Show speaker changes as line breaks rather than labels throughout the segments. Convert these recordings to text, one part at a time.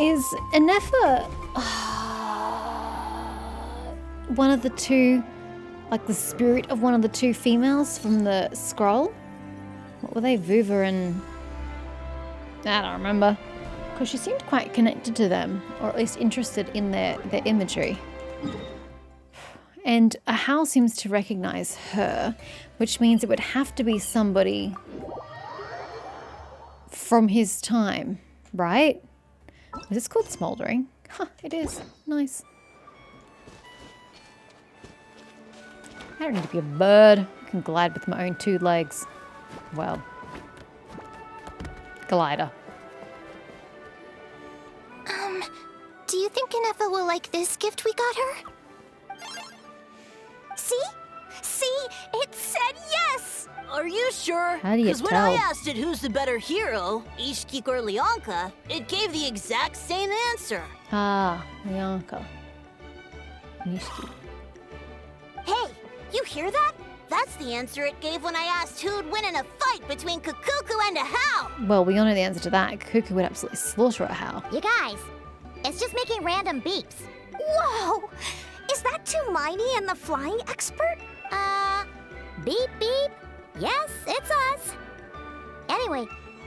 Is Anefa one of the two, like the spirit of one of the two females from the scroll? What were they, Vuva and... I don't remember. Because she seemed quite connected to them, or at least interested in their imagery. And Ahau seems to recognize her, which means it would have to be somebody from his time, right? Is this called smoldering? Huh, it is. Nice. I don't need to be a bird. I can glide with my own 2 legs. Well, glider.
Do you think Anefa will like this gift we got her? See? See? It said yes!
Are you sure?
How do you
Because when
tell?
I asked it who's the better hero, Ishkik or Leonka, it gave the exact same answer.
Ah, Leonka. Nishiki.
Hey, you hear that? That's the answer it gave when I asked who'd win in a fight between Kukuku and Ahau.
Well, we all know the answer to that. Kuku would absolutely slaughter Ahau.
You guys, it's just making random beeps. Whoa! Is that Tumaini and the flying expert? Beep beep. Yes, it's us. Anyway,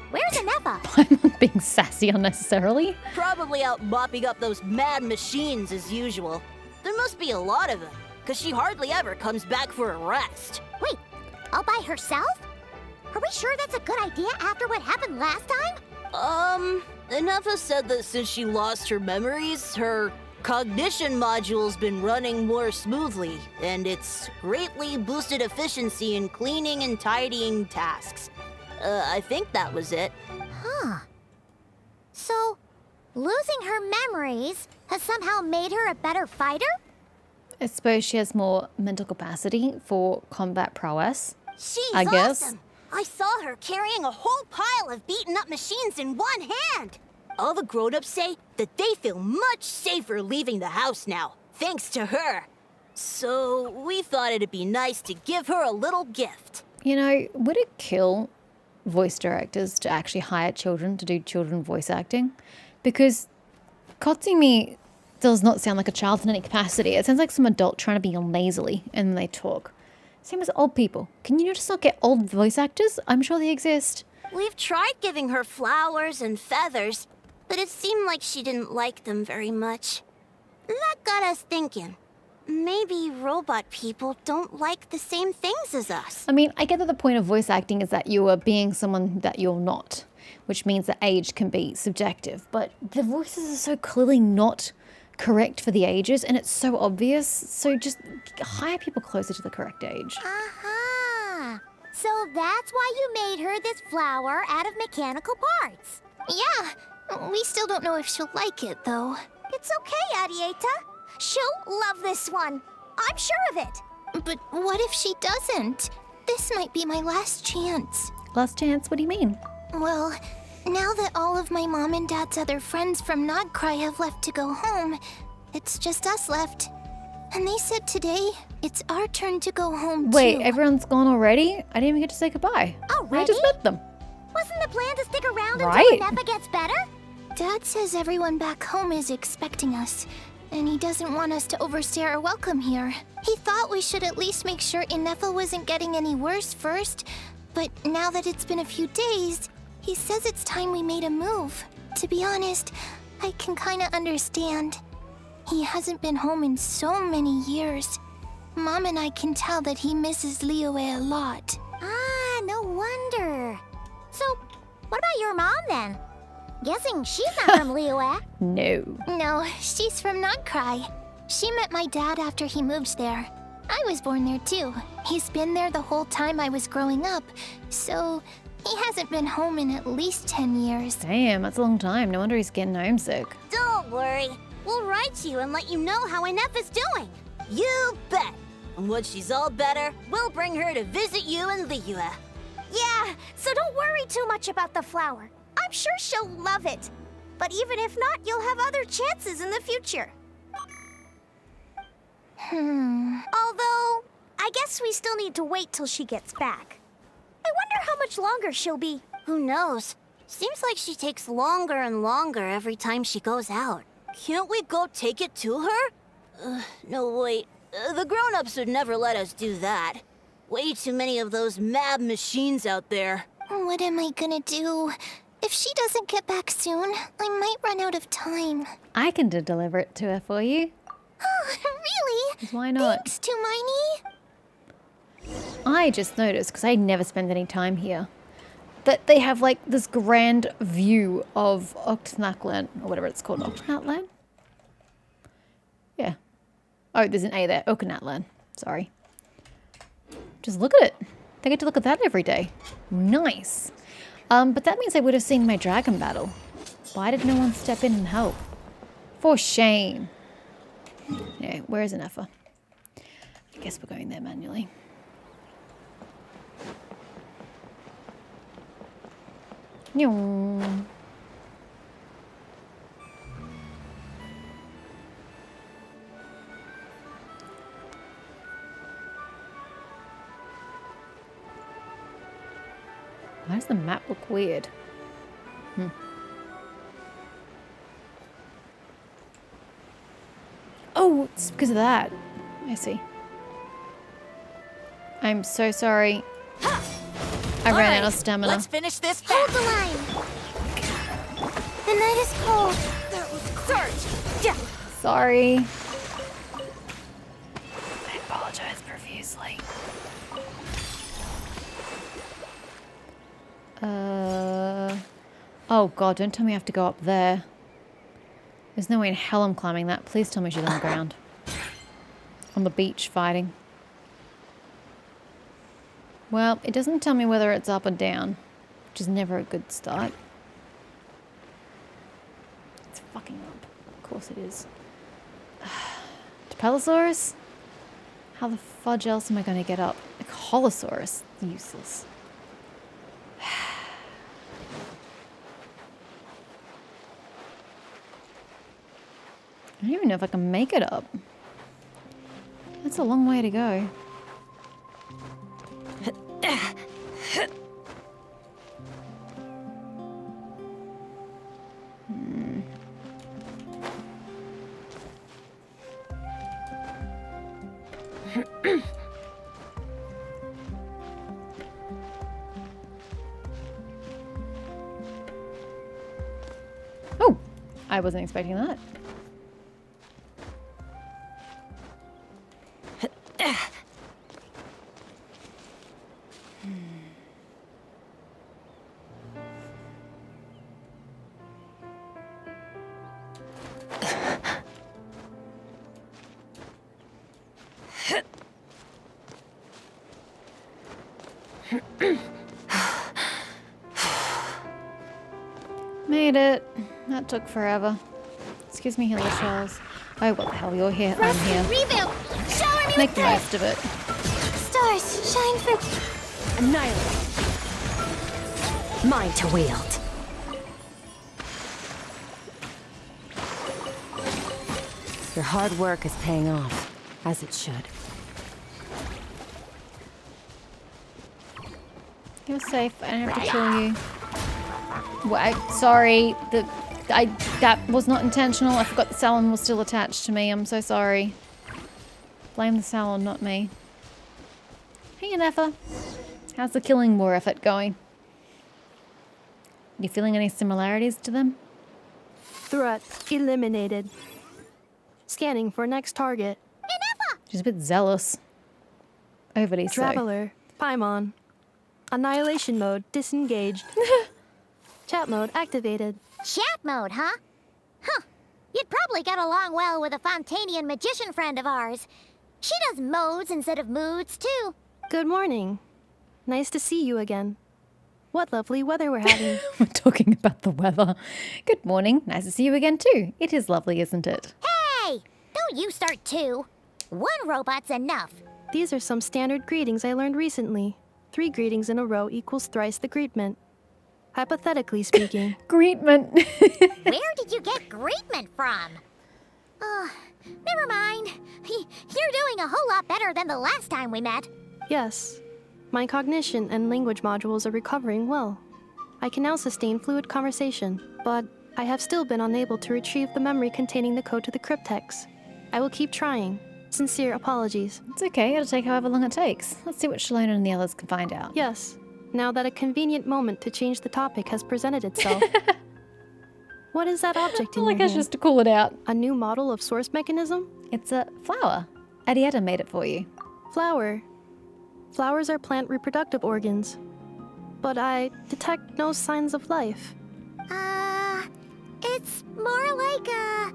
where's Anefa?
I'm not being sassy unnecessarily.
Probably out mopping up those mad machines as usual. There must be a lot of them, because she hardly ever comes back for a rest.
Wait, all by herself? Are we sure that's a good idea after what happened last time?
Anefa said that since she lost her memories, her cognition module's been running more smoothly, and it's greatly boosted efficiency in cleaning and tidying tasks. I think that was it.
Huh. So, losing her memories has somehow made her a better fighter?
I suppose she has more mental capacity for combat prowess.
She's
I guess.
awesome. I saw her carrying a whole pile of beaten up machines in one hand.
All the grown-ups say that they feel much safer leaving the house now, thanks to her. So we thought it'd be nice to give her a little gift.
You know, would it kill voice directors to actually hire children to do children voice acting? Because Kotsumi does not sound like a child in any capacity. It sounds like some adult trying to be all nasally and then they talk. Same as old people. Can you just not get old voice actors? I'm sure they exist.
We've tried giving her flowers and feathers, but it seemed like she didn't like them very much. That got us thinking. Maybe robot people don't like the same things as us.
I mean, I get that the point of voice acting is that you are being someone that you're not, which means that age can be subjective, but the voices are so clearly not correct for the ages, and it's so obvious, so just hire people closer to the correct age.
Aha! So that's why you made her this flower out of mechanical parts. Yeah, we still don't know if she'll like it, though. It's okay, Arieta. She'll love this one. I'm sure of it. But what if she doesn't? This might be my last chance.
Last chance? What do you mean?
Well, now that all of my mom and dad's other friends from Nodcry have left to go home, it's just us left. And they said today, it's our turn to go home,
Wait,
too.
everyone's gone already? I didn't even get to say goodbye.
Already?
I just met them.
Wasn't the plan to stick around
Right.
until Anefa gets better? Dad says everyone back home is expecting us, and he doesn't want us to overstay our welcome here. He thought we should at least make sure Anefa wasn't getting any worse first, but now that it's been a few days, he says it's time we made a move. To be honest, I can kinda understand. He hasn't been home in so many years. Mom and I can tell that he misses Liyue a lot. Ah, no wonder. So, what about your mom then? Guessing she's not from Liyue.
No.
No, she's from Nodcry. She met my dad after he moved there. I was born there too. He's been there the whole time I was growing up, so he hasn't been home in at least 10 years.
Damn, that's a long time. No wonder he's getting homesick.
Don't worry. We'll write to you and let you know how Anefa's doing.
You bet! And when she's all better, we'll bring her to visit you in Liyue.
Yeah, so don't worry too much about the flower. I'm sure she'll love it. But even if not, you'll have other chances in the future. Although, I guess we still need to wait till she gets back. I wonder how much longer she'll be. Who knows? Seems like she takes longer and longer every time she goes out.
Can't we go take it to her? No, wait. The grown-ups would never let us do that. Way too many of those mad machines out there.
What am I gonna do? If she doesn't get back soon, I might run out of time.
I can deliver it to her for you.
Oh, really?
Why not?
Thanks, Hermione.
I just noticed, because I never spend any time here, that they have like this grand view of Octanatland, or whatever it's called. Octanatland? Yeah. Oh, there's an A there. Octanatland. Sorry. Just look at it. They get to look at that every day. Nice. But that means I would have seen my dragon battle. Why did no one step in and help? For shame. Yeah, where is Aether? I guess we're going there manually. Nyong. Why does the map look weird? Oh, it's because of that. I see. I'm so sorry. I ran out of stamina.
Let's finish this
Hold
fast.
the line. The night is cold.
Surge! Yeah.
Sorry. I apologize profusely. Oh god, don't tell me I have to go up there. There's no way in hell I'm climbing that. Please tell me she's on the ground. On the beach fighting. Well, it doesn't tell me whether it's up or down, which is never a good start. It's fucking up. Of course it is. Diplodocus? How the fudge else am I going to get up? Like Holosaurus? Useless. I don't even know if I can make it up. That's a long way to go. Oh, I wasn't expecting that. Made it. That took forever. Excuse me, Hilda Charles. Oh, what the hell? You're here. I'm here.
Rebuild. Shower me
Make
with
the
praise.
most of it.
Stars, shine through.
Annihilate. Mine to wield. Your hard work is paying off, as it should.
You're safe. I don't have to kill you. Well, sorry. That was not intentional. I forgot the salon was still attached to me. I'm so sorry. Blame the salon, not me. Hey, Aether. How's the killing war effort going? You feeling any similarities to them?
Threat eliminated. Scanning for next target.
She's a bit zealous. Overly so.
Traveler, Paimon. Annihilation mode disengaged. Chat mode activated.
Chat mode, huh? Huh. You'd probably get along well with a Fontanian magician friend of ours. She does modes instead of moods, too.
Good morning. Nice to see you again. What lovely weather we're having.
We're talking about the weather. Good morning. Nice to see you again too. It is lovely, isn't it?
Hey! Don't you start too. One robot's enough.
These are some standard greetings I learned recently. 3 greetings in a row equals thrice the greetment. Hypothetically speaking.
Greetment.
Where did you get greetment from? Never mind. You're doing a whole lot better than the last time we met.
Yes. My cognition and language modules are recovering well. I can now sustain fluid conversation, but I have still been unable to retrieve the memory containing the code to the cryptex. I will keep trying. Sincere apologies.
It's okay, it'll take however long it takes. Let's see what Shalona and the others can find out.
Yes, now that a convenient moment to change the topic has presented itself. What is that object in
I
your
guess
hand?
just to call it out.
A new model of source mechanism?
It's a flower. Adietta made it for you.
Flower. Flowers are plant reproductive organs. But I detect no signs of life.
It's more like a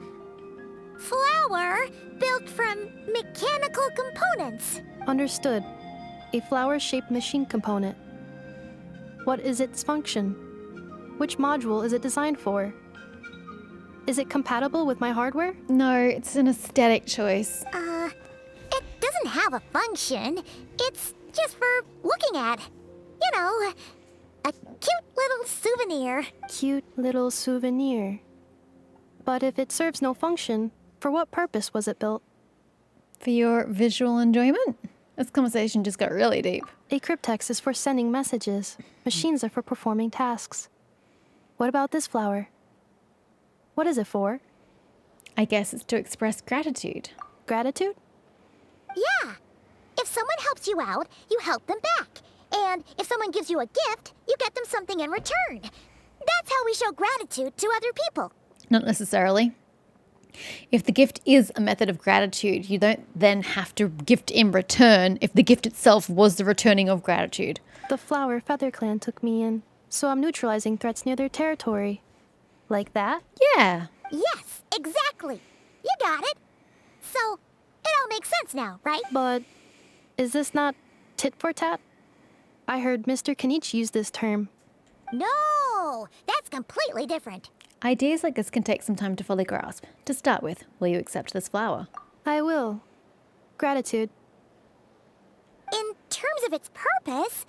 flower built from mechanical components.
Understood. A flower-shaped machine component. What is its function? Which module is it designed for? Is it compatible with my hardware?
No, it's an aesthetic choice.
It doesn't have a function. It's just for looking at. You know, a cute little souvenir.
Cute little souvenir. But if it serves no function, for what purpose was it built?
For your visual enjoyment? This conversation just got really deep.
A cryptex is for sending messages. Machines are for performing tasks. What about this flower? What is it for?
I guess it's to express gratitude.
Gratitude?
Yeah. If someone helps you out, you help them back. And if someone gives you a gift, you get them something in return. That's how we show gratitude to other people.
Not necessarily. If the gift is a method of gratitude, you don't then have to gift in return if the gift itself was the returning of gratitude.
The flower Feather Clan took me in, so I'm neutralizing threats near their territory. Like that?
Yeah.
Yes, exactly. You got it. So, it all makes sense now, right?
But is this not tit for tat? I heard Mr. Kenichi use this term.
No, that's completely different.
Ideas like this can take some time to fully grasp. To start with, will you accept this flower?
I will. Gratitude.
In terms of its purpose,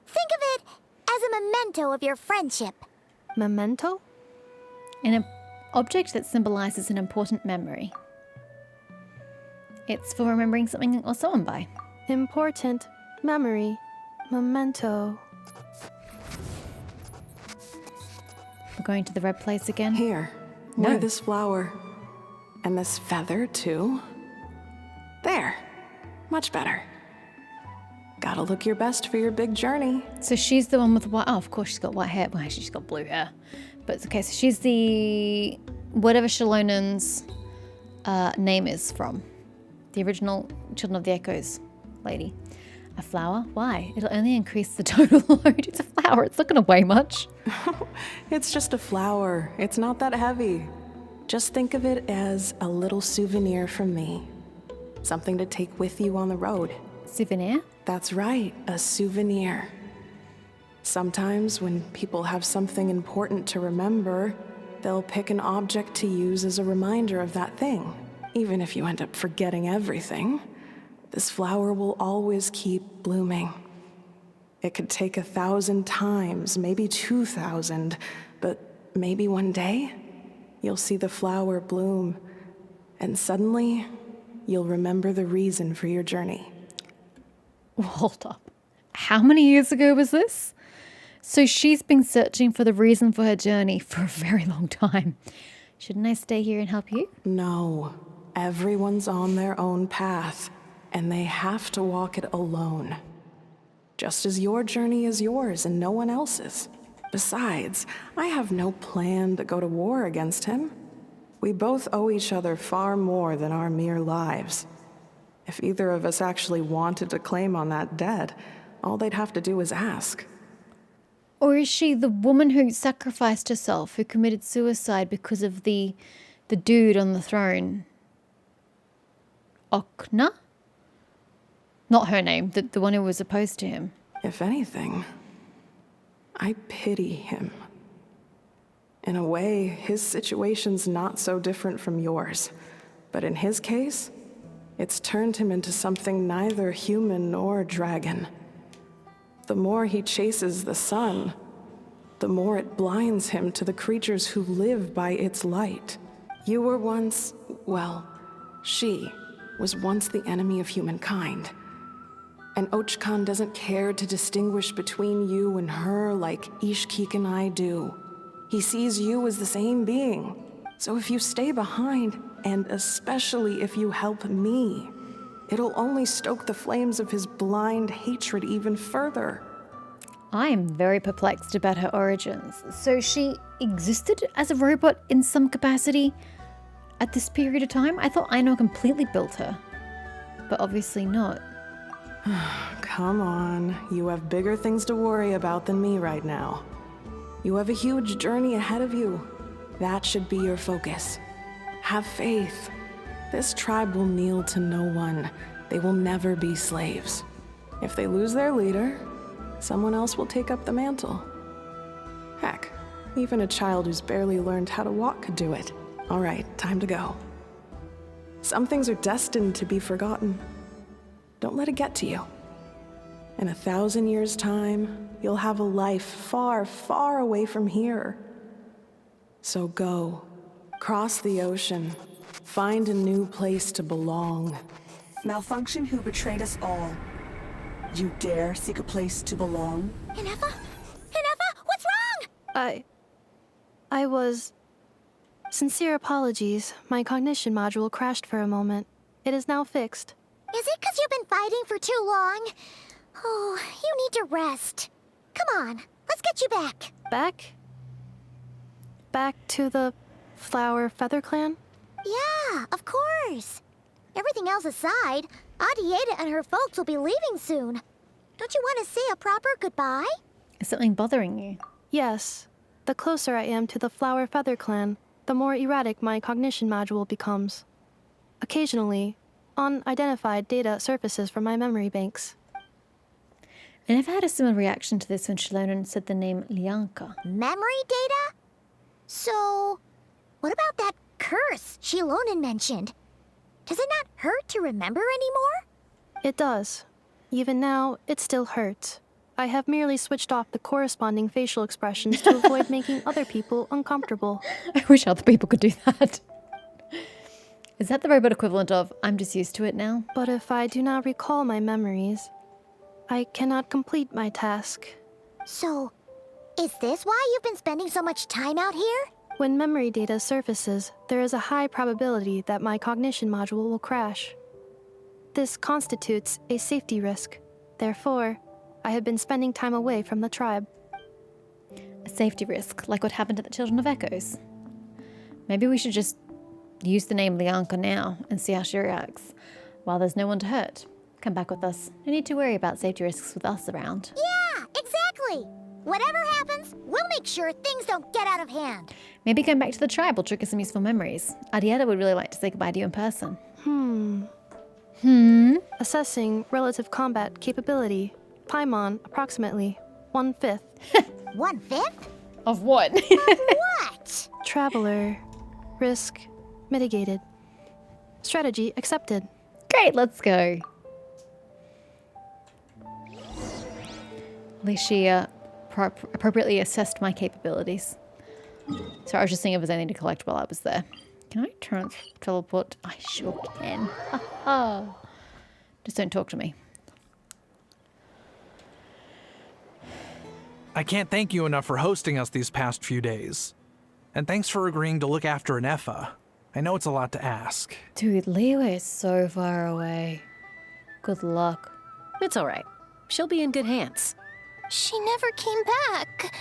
think of it as a memento of your friendship.
Memento?
An object that symbolizes an important memory. It's for remembering something or someone by.
Important. Memory. Memento.
We're going to the red place again?
Here,
No.
wear this flower. And this feather, too. There. Much better. Gotta look your best for your big journey.
So she's the one with white... Oh, of course she's got white hair. Well, actually she's got blue hair. But it's okay, so she's the... Whatever Shalonan's name is from. The original Children of the Echoes lady. A flower? Why? It'll only increase the total load. It's a flower. It's not going to weigh much.
It's just a flower. It's not that heavy. Just think of it as a little souvenir from me. Something to take with you on the road.
Souvenir?
That's right, a souvenir. Sometimes when people have something important to remember, they'll pick an object to use as a reminder of that thing. Even if you end up forgetting everything, this flower will always keep blooming. It could take 1,000 times, maybe 2,000, but maybe one day, you'll see the flower bloom, and suddenly, you'll remember the reason for your journey.
Hold up. How many years ago was this? So she's been searching for the reason for her journey for a very long time. Shouldn't I stay here and help you?
No, everyone's on their own path, and they have to walk it alone. Just as your journey is yours and no one else's. Besides, I have no plan to go to war against him. We both owe each other far more than our mere lives. If either of us actually wanted to claim on that debt, all they'd have to do is ask.
Or is she the woman who sacrificed herself, who committed suicide because of the dude on the throne? Okna? Not her name, the one who was opposed to him.
If anything, I pity him. In a way, his situation's not so different from yours. But in his case, it's turned him into something neither human nor dragon. The more he chases the sun, the more it blinds him to the creatures who live by its light. You were once, well, she was once the enemy of humankind. And Ochkan doesn't care to distinguish between you and her like Ishkik and I do. He sees you as the same being. So if you stay behind, and especially if you help me, it'll only stoke the flames of his blind hatred even further.
I am very perplexed about her origins. So she existed as a robot in some capacity at this period of time? I thought Aino completely built her, but obviously not.
Come on, you have bigger things to worry about than me right now. You have a huge journey ahead of you. That should be your focus. Have faith. This tribe will kneel to no one. They will never be slaves. If they lose their leader, someone else will take up the mantle. Heck, even a child who's barely learned how to walk could do it. All right, time to go. Some things are destined to be forgotten. Don't let it get to you. In 1,000 years' time, you'll have a life far, far away from here. So go, cross the ocean, find a new place to belong.
Malfunction who betrayed us all. You dare seek a place to belong?
Inefa? Inefa, what's wrong?
I was... Sincere apologies. My cognition module crashed for a moment. It is now fixed.
Is it because you've been fighting for too long? Oh, you need to rest. Come on, let's get you back.
Back? Back to the Flower Feather Clan?
Yeah, of course. Everything else aside, Adieta and her folks will be leaving soon. Don't you want to say a proper goodbye?
Is something bothering you?
Yes. The closer I am to the Flower Feather Clan, the more erratic my cognition module becomes. Occasionally, unidentified data surfaces from my memory banks.
I never had a similar reaction to this when Shilonan said the name Lianka.
Memory data? So, what about that curse Shilonan mentioned? Does it not hurt to remember anymore?
It does. Even now, it still hurts. I have merely switched off the corresponding facial expressions to avoid making other people uncomfortable.
I wish other people could do that. Is that the robot equivalent of, I'm just used to it now?
But if I do not recall my memories, I cannot complete my task.
So, is this why you've been spending so much time out here?
When memory data surfaces, there is a high probability that my cognition module will crash. This constitutes a safety risk. Therefore, I have been spending time away from the tribe.
A safety risk, like what happened to the Children of Echoes. Maybe we should just use the name Lianka now and see how she reacts. While there's no one to hurt, come back with us. No need to worry about safety risks with us around.
Yeah, exactly. Whatever happens, we'll make sure things don't get out of hand.
Maybe going back to the tribe will trigger some useful memories. Adieta would really like to say goodbye to you in person.
Assessing relative combat capability. Paimon, approximately 1/5.
1/5?
Of what?
What?
Traveler. Risk mitigated. Strategy accepted.
Great, let's go. At least she appropriately assessed my capabilities. So I was just thinking if there's anything to collect while I was there. Can I teleport? I sure can. Just don't talk to me.
I can't thank you enough for hosting us these past few days. And thanks for agreeing to look after Inefa. I know it's a lot to ask.
Dude, Leo is so far away. Good luck.
It's all right. She'll be in good hands.
She never came back.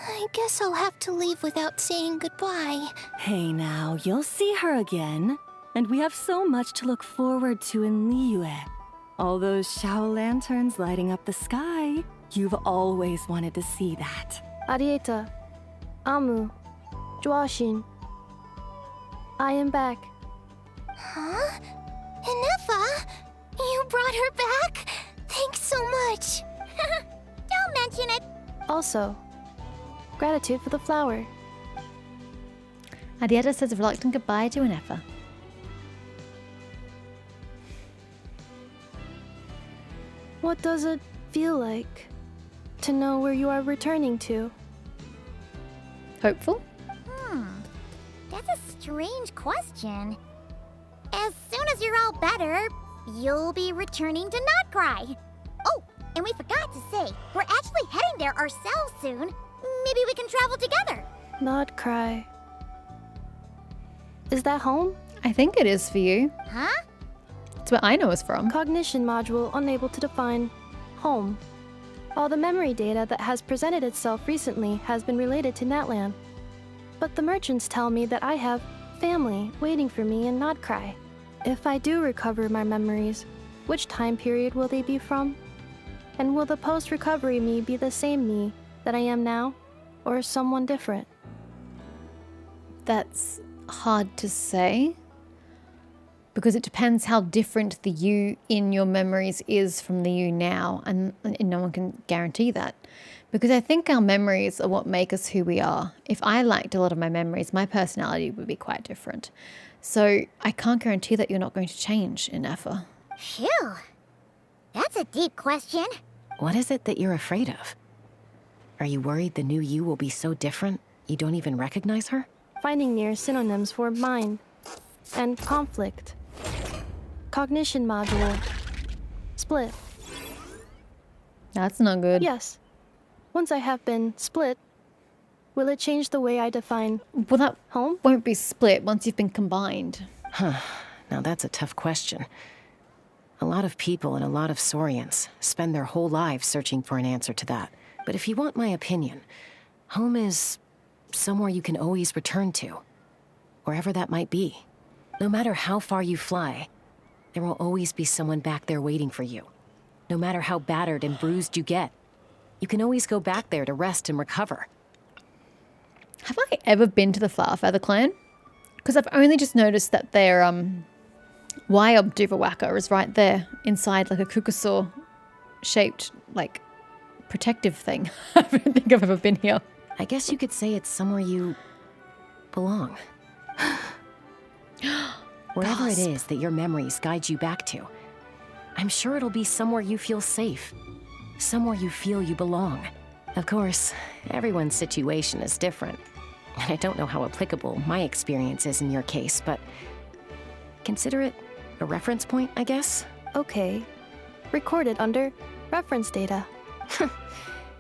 I guess I'll have to leave without saying goodbye.
Hey now, you'll see her again. And we have so much to look forward to in Liyue. All those Shao lanterns lighting up the sky. You've always wanted to see that.
Arieta. Amu. Joashin. I am back.
Huh? Inefa? You brought her back? Thanks so much. Don't mention it.
Also, gratitude for the flower.
Adieta says a reluctant goodbye to Inefa.
What does it feel like to know where you are returning to?
Hopeful?
That's a strange question. As soon as you're all better, you'll be returning to Not Cry.
And we forgot to say, we're actually heading there ourselves soon. Maybe we can travel together.
Nod, cry. Is that home?
I think it is for you.
Huh?
It's where I know is from.
Cognition module unable to define home. All the memory data that has presented itself recently has been related to Natlan. But the merchants tell me that I have family waiting for me in Nodcry. If I do recover my memories, which time period will they be from? And will the post-recovery me be the same me that I am now, or someone different?
That's hard to say, because it depends how different the you in your memories is from the you now, and no one can guarantee that. Because I think our memories are what make us who we are. If I liked a lot of my memories, my personality would be quite different. So I can't guarantee that you're not going to change in Aether.
Phew. That's a deep question.
What is it that you're afraid of? Are you worried the new you will be so different you don't even recognize her?
Finding near synonyms for mind and conflict. Cognition module. Split.
That's not good.
Yes. Once I have been split, will it change the way I define
Well, that
home?
won't be split once you've been combined.
Huh. Now that's a tough question. A lot of people and a lot of Saurians spend their whole lives searching for an answer to that. But if you want my opinion, home is somewhere you can always return to, wherever that might be. No matter how far you fly, there will always be someone back there waiting for you. No matter how battered and bruised you get, you can always go back there to rest and recover.
Have I ever been to the Flowerfeather clan? Because I've only just noticed that their Wyob Duvawaka is right there inside like a Kukasaur shaped like protective thing. I don't think I've ever been here.
I guess you could say it's somewhere you belong. Wherever it is that your memories guide you back to, I'm sure it'll be somewhere you feel safe. Somewhere you feel you belong. Of course, everyone's situation is different. And I don't know how applicable my experience is in your case, but consider it a reference point, I guess?
Okay. Recorded under reference data.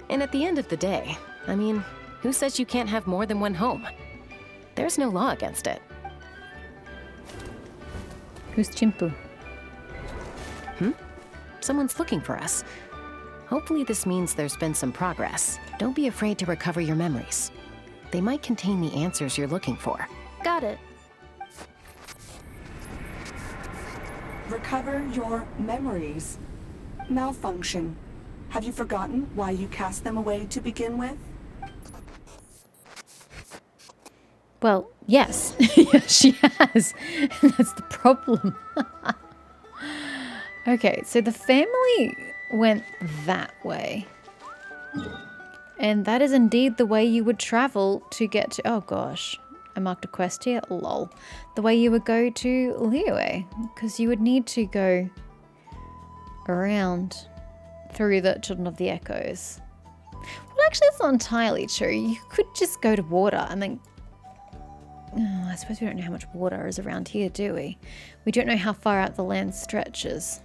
And at the end of the day, I mean, who says you can't have more than one home? There's no law against it.
Who's Chimpu?
Someone's looking for us. Hopefully this means there's been some progress. Don't be afraid to recover your memories. They might contain the answers you're looking for.
Got it.
Recover your memories. Malfunction. Have you forgotten why you cast them away to begin with?
Well, yes. Yes, she has. That's the problem. Okay, so the family went that way. And that is indeed the way you would travel to get to... Oh, gosh. I marked a quest here. Lol. The way you would go to Liyue. Because you would need to go around through the Children of the Echoes. Well, actually, that's not entirely true. You could just go to water and then... Oh, I suppose we don't know how much water is around here, do we? We don't know how far out the land stretches.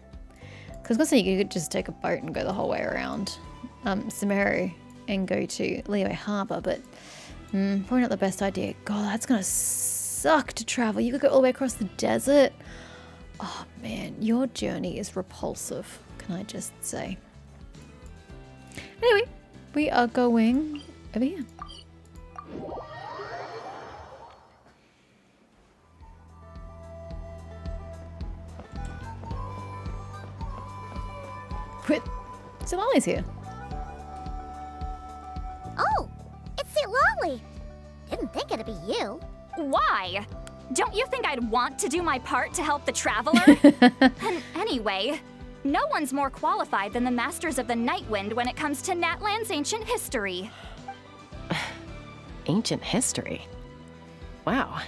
Because I was going to say you could just take a boat and go the whole way around Sumeru and go to Liyue Harbor, but probably not the best idea. God, that's going to suck to travel. You could go all the way across the desert. Oh man, your journey is repulsive, can I just say. Anyway, we are going over here. Quit. So Lolly's here.
Oh, it's St. Lolly. Didn't think it'd be you.
Why? Don't you think I'd want to do my part to help the traveler? And anyway, no one's more qualified than the Masters of the Nightwind when it comes to Natlan's ancient history.
Ancient history? Wow.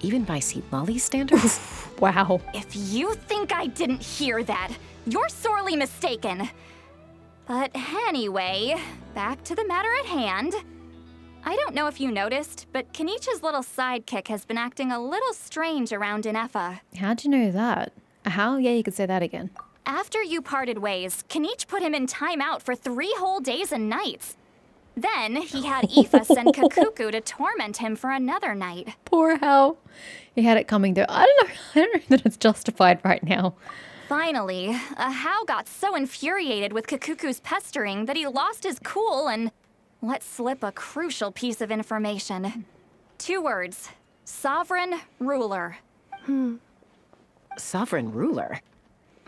Even by St. Lolly's standards?
Wow.
If you think I didn't hear that, you're sorely mistaken. But anyway, back to the matter at hand. I don't know if you noticed, but Kenichi's little sidekick has been acting a little strange around Inefa.
How'd you know that? How? Yeah, you could say that again.
After you parted ways, Kenichi put him in timeout for 3 whole days and nights. Then he had Aoife send Kakuku to torment him for another night.
Poor Hal. He had it coming though. I don't know that it's justified right now.
Finally, Hao got so infuriated with Kakuku's pestering that he lost his cool and let slip a crucial piece of information. 2 words. Sovereign ruler.
Sovereign ruler?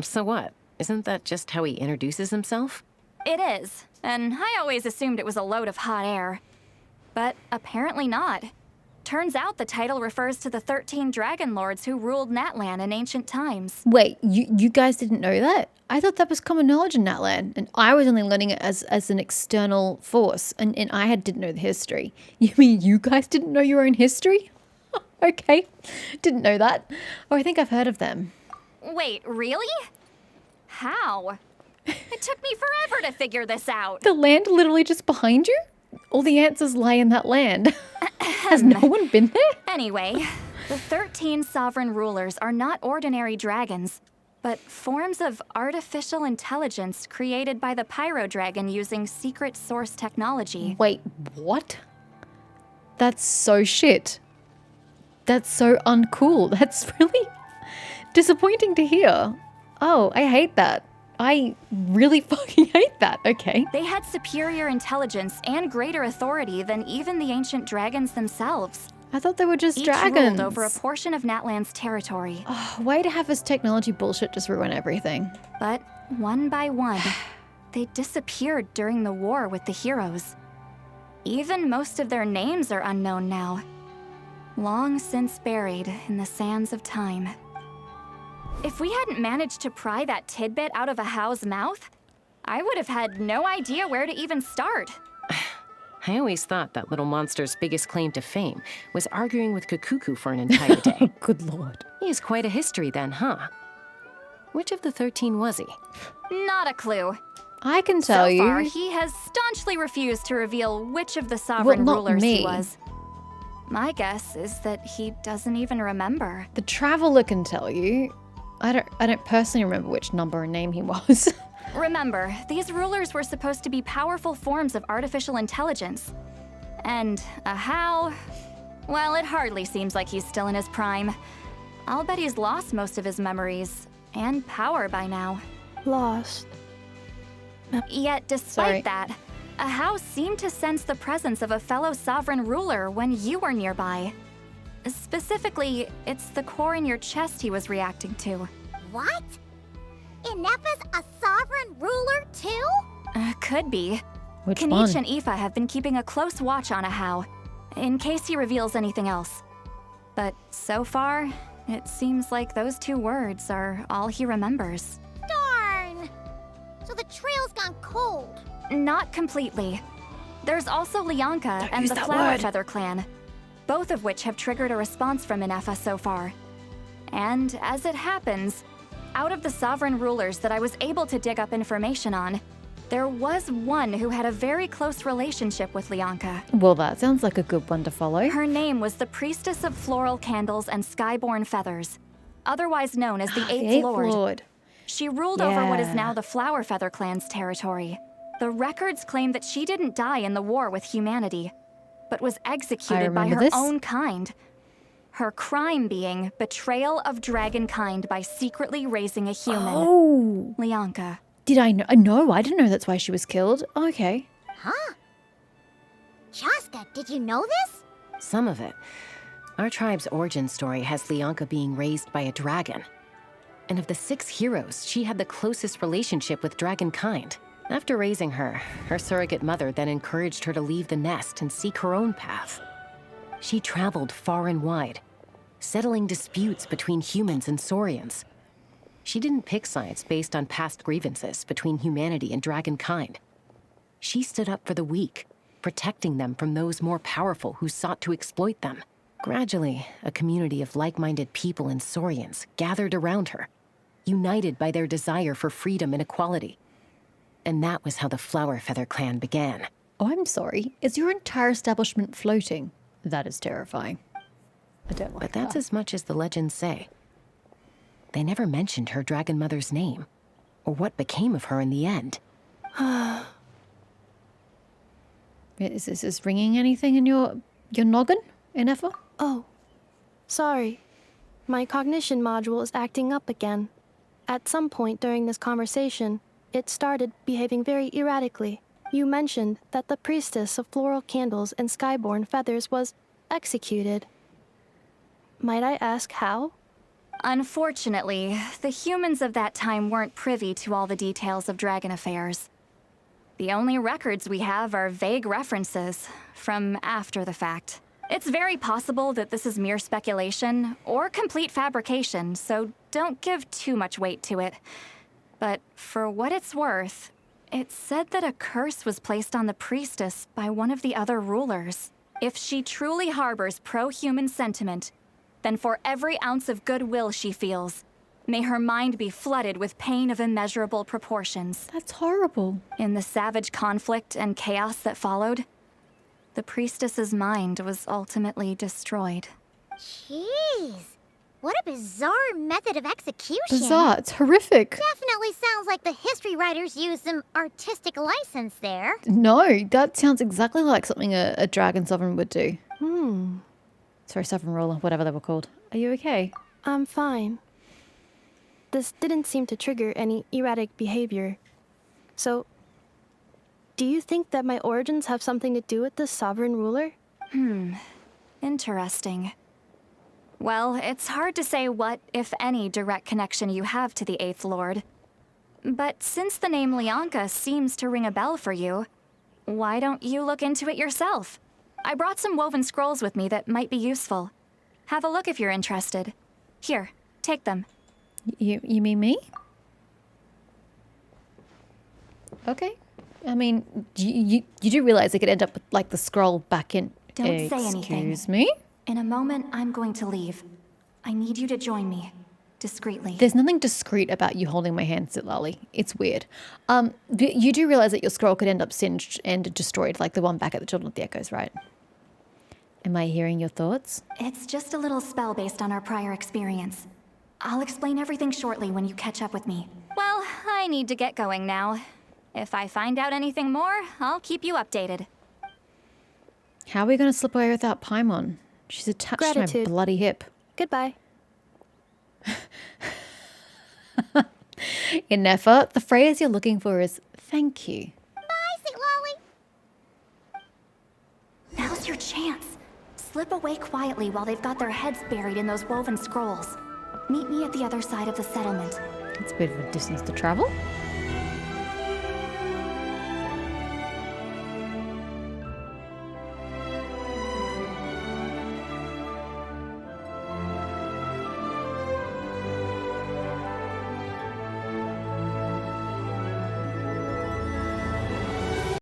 So what? Isn't that just how he introduces himself?
It is, and I always assumed it was a load of hot air. But apparently not. Turns out the title refers to the 13 dragon lords who ruled Natlan in ancient times.
Wait, you guys didn't know that? I thought that was common knowledge in Natlan, and I was only learning it as an external force, and I didn't know the history. You mean you guys didn't know your own history? Okay, didn't know that. Oh, I think I've heard of them.
Wait, really? How? It took me forever to figure this out.
The land literally just behind you? All the answers lie in that land. Has no one been there?
Anyway, the 13 sovereign rulers are not ordinary dragons, but forms of artificial intelligence created by the Pyro Dragon using secret source technology.
Wait, what? That's so shit. That's so uncool. That's really disappointing to hear. Oh, I hate that. I really fucking hate that. Okay.
They had superior intelligence and greater authority than even the ancient dragons themselves.
I thought they were just
Each
dragons.
ruled over a portion of Natlan's territory.
Oh, way to have this technology bullshit just ruin everything.
But one by one, they disappeared during the war with the heroes. Even most of their names are unknown now. Long since buried in the sands of time. If we hadn't managed to pry that tidbit out of a Hao's mouth, I would have had no idea where to even start.
I always thought that little monster's biggest claim to fame was arguing with Kakuku for an entire day.
Good lord.
He has quite a history then, huh? Which of the 13 was he?
Not a clue.
I can tell you.
So far, he has staunchly refused to reveal which of the sovereign rulers he was. My guess is that he doesn't even remember.
The Traveler can tell you. I don't personally remember which number and name he was.
Remember, these rulers were supposed to be powerful forms of artificial intelligence. And a Hao, well, it hardly seems like he's still in his prime. I'll bet he's lost most of his memories and power by now.
Lost.
Yet, despite that, a Hao seemed to sense the presence of a fellow sovereign ruler when you were nearby. Specifically, it's the core in your chest he was reacting to.
What? Ineppa's a sovereign ruler too?
Could be.
Which
Kenichi
one?
and Aoife have been keeping a close watch on a Hao, in case he reveals anything else. But so far, it seems like those 2 words are all he remembers.
Darn! So the trail's gone cold.
Not completely. There's also Lianka and the Flower Feather clan, both of which have triggered a response from Ineppa so far. And as it happens, out of the sovereign rulers that I was able to dig up information on, there was one who had a very close relationship with Lianka.
Well, that sounds like a good one to follow.
Her name was the Priestess of Floral Candles and Skyborn Feathers, otherwise known as the Eighth Lord. She ruled over what is now the Flower Feather clan's territory. The records claim that she didn't die in the war with humanity, but was executed by her own kind. Her crime being betrayal of dragonkind by secretly raising a human.
Oh!
Lianka.
Did I know? No, I didn't know that's why she was killed. Okay.
Huh? Shasta, did you know this?
Some of it. Our tribe's origin story has Lianka being raised by a dragon. And of the 6 heroes, she had the closest relationship with dragonkind. After raising her, her surrogate mother then encouraged her to leave the nest and seek her own path. She traveled far and wide, settling disputes between humans and Saurians. She didn't pick sides based on past grievances between humanity and dragonkind. She stood up for the weak, protecting them from those more powerful who sought to exploit them. Gradually, a community of like-minded people and Saurians gathered around her, united by their desire for freedom and equality. And that was how the Flower Feather clan began.
Oh, I'm sorry. Is your entire establishment floating? That is terrifying. I don't like
But that's
that.
as much as the legends say. They never mentioned her dragon mother's name. or what became of her in the end.
Is this ringing anything in your noggin, Ennefa?
Oh, sorry. My cognition module is acting up again. At some point during this conversation, it started behaving very erratically. You mentioned that the priestess of floral candles and skyborn feathers was executed. Might I ask how?
Unfortunately, the humans of that time weren't privy to all the details of dragon affairs. The only records we have are vague references from after the fact. It's very possible that this is mere speculation or complete fabrication, so don't give too much weight to it. But for what it's worth, it's said that a curse was placed on the priestess by one of the other rulers. If she truly harbors pro-human sentiment, then for every ounce of goodwill she feels, may her mind be flooded with pain of immeasurable proportions.
That's horrible.
In the savage conflict and chaos that followed, the priestess's mind was ultimately destroyed.
Jeez. What a bizarre method of execution.
Bizarre. It's horrific.
Definitely sounds like the history writers used some artistic license there.
No, that sounds exactly like something a dragon sovereign would do. Sorry, sovereign ruler, whatever they were called. Are you okay?
I'm fine. This didn't seem to trigger any erratic behavior. So, do you think that my origins have something to do with this sovereign ruler?
Interesting. Well, it's hard to say what, if any, direct connection you have to the Eighth Lord. But since the name Lyanka seems to ring a bell for you, why don't you look into it yourself? I brought some woven scrolls with me that might be useful. Have a look if you're interested. Here, take them.
You mean me? Okay. I mean, you do realize they could end up with, like, the scroll back in...
Don't say anything.
Excuse me?
In a moment, I'm going to leave. I need you to join me. Discreetly.
There's nothing discreet about you holding my hand, Zitlali. It's weird. You do realize that your scroll could end up singed and destroyed, like the one back at the Children of the Echoes, right? Am I hearing your thoughts?
It's just a little spell based on our prior experience. I'll explain everything shortly when you catch up with me. Well, I need to get going now. If I find out anything more, I'll keep you updated.
How are we going to slip away without Paimon? She's attached
Gratitude.
to my bloody hip.
Goodbye.
In Nefa, the phrase you're looking for is thank you.
Bye, Sweet Lolly.
Now's your chance. Slip away quietly while they've got their heads buried in those woven scrolls. Meet me at the other side of the settlement.
It's a bit of a distance to travel.